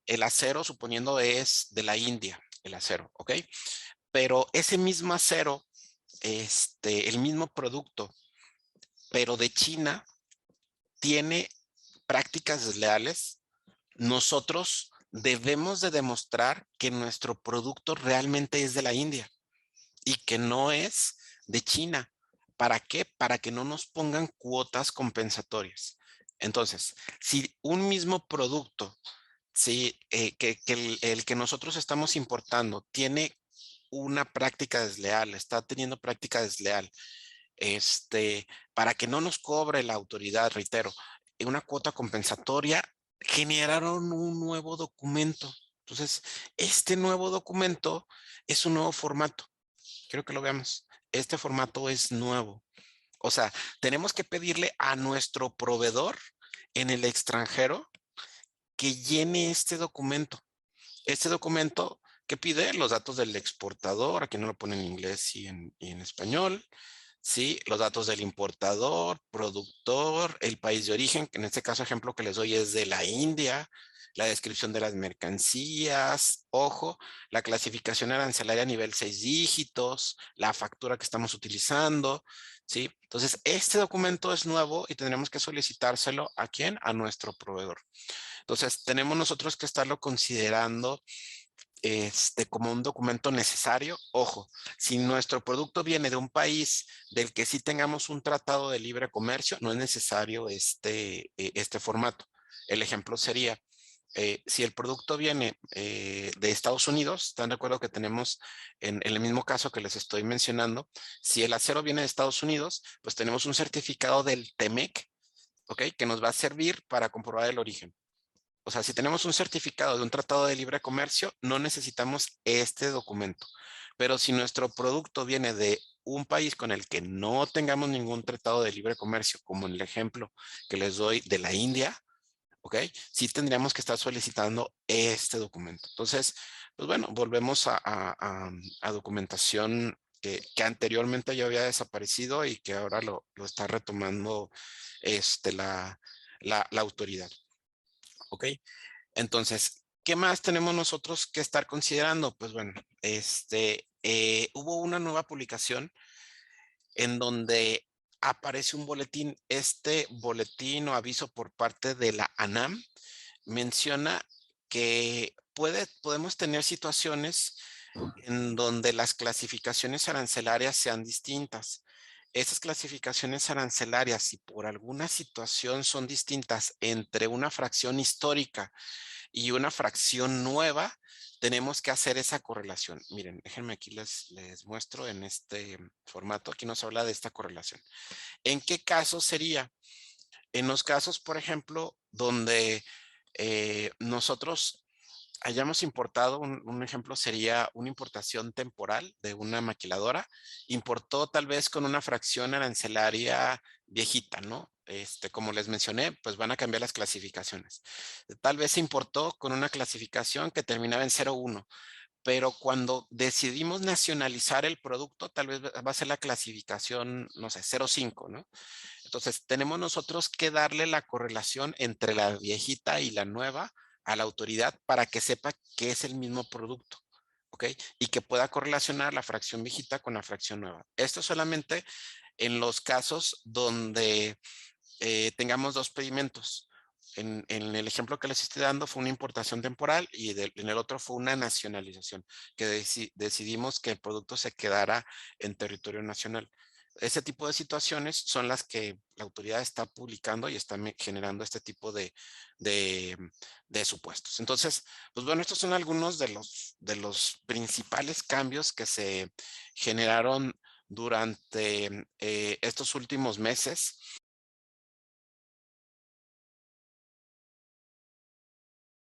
A: el acero suponiendo es de la India, el acero, ¿ok? Pero ese mismo acero, el mismo producto, pero de China, tiene prácticas desleales, nosotros debemos de demostrar que nuestro producto realmente es de la India y que no es de China. ¿Para qué? Para que no nos pongan cuotas compensatorias. Entonces, si un mismo producto, sí, que el que nosotros estamos importando tiene una práctica desleal, está teniendo práctica desleal, para que no nos cobre la autoridad, reitero, una cuota compensatoria, generaron un nuevo documento. Entonces, este nuevo documento es un nuevo formato. Quiero que lo veamos. Este formato es nuevo. O sea, tenemos que pedirle a nuestro proveedor en el extranjero que llene este documento. Este documento que pide los datos del exportador, aquí no lo pone en inglés y en español, ¿sí? Los datos del importador, productor, el país de origen, que en este caso ejemplo que les doy es de la India, la descripción de las mercancías, ojo, la clasificación arancelaria a nivel 6 dígitos, la factura que estamos utilizando, ¿sí? Entonces, este documento es nuevo y tendremos que solicitárselo ¿a quién? A nuestro proveedor. Entonces, tenemos nosotros que estarlo considerando como un documento necesario. Ojo, si nuestro producto viene de un país del que sí tengamos un tratado de libre comercio, no es necesario este formato. El ejemplo sería, si el producto viene de Estados Unidos, están de acuerdo que tenemos en el mismo caso que les estoy mencionando, si el acero viene de Estados Unidos, pues tenemos un certificado del TEMEC, ¿ok? Que nos va a servir para comprobar el origen. O sea, si tenemos un certificado de un tratado de libre comercio, no necesitamos este documento. Pero si nuestro producto viene de un país con el que no tengamos ningún tratado de libre comercio, como en el ejemplo que les doy de la India, ¿ok? Sí tendríamos que estar solicitando este documento. Entonces, pues bueno, volvemos a documentación que anteriormente ya había desaparecido y que ahora lo está retomando la autoridad. ¿Ok? Entonces, ¿qué más tenemos nosotros que estar considerando? Pues bueno, hubo una nueva publicación en donde aparece un boletín. Este boletín o aviso por parte de la ANAM menciona que podemos tener situaciones en donde las clasificaciones arancelarias sean distintas. Esas clasificaciones arancelarias, si por alguna situación son distintas entre una fracción histórica y una fracción nueva, tenemos que hacer esa correlación. Miren, déjenme aquí les muestro en este formato. Aquí nos habla de esta correlación. ¿En qué caso sería? En los casos, por ejemplo, donde nosotros hayamos importado, un ejemplo sería una importación temporal de una maquiladora, importó tal vez con una fracción arancelaria viejita, ¿no? Como les mencioné, pues van a cambiar las clasificaciones. Tal vez se importó con una clasificación que terminaba en 0,1, pero cuando decidimos nacionalizar el producto, tal vez va a ser la clasificación, no sé, 0,5, ¿no? Entonces, tenemos nosotros que darle la correlación entre la viejita y la nueva a la autoridad para que sepa que es el mismo producto, ¿ok? Y que pueda correlacionar la fracción viejita con la fracción nueva. Esto solamente en los casos donde tengamos dos pedimentos. en el ejemplo que les estoy dando fue una importación temporal y en el otro fue una nacionalización, que decidimos que el producto se quedara en territorio nacional. Ese tipo de situaciones son las que la autoridad está publicando y está generando este tipo de, de supuestos. Entonces, pues bueno, estos son algunos de los principales cambios que se generaron durante estos últimos meses.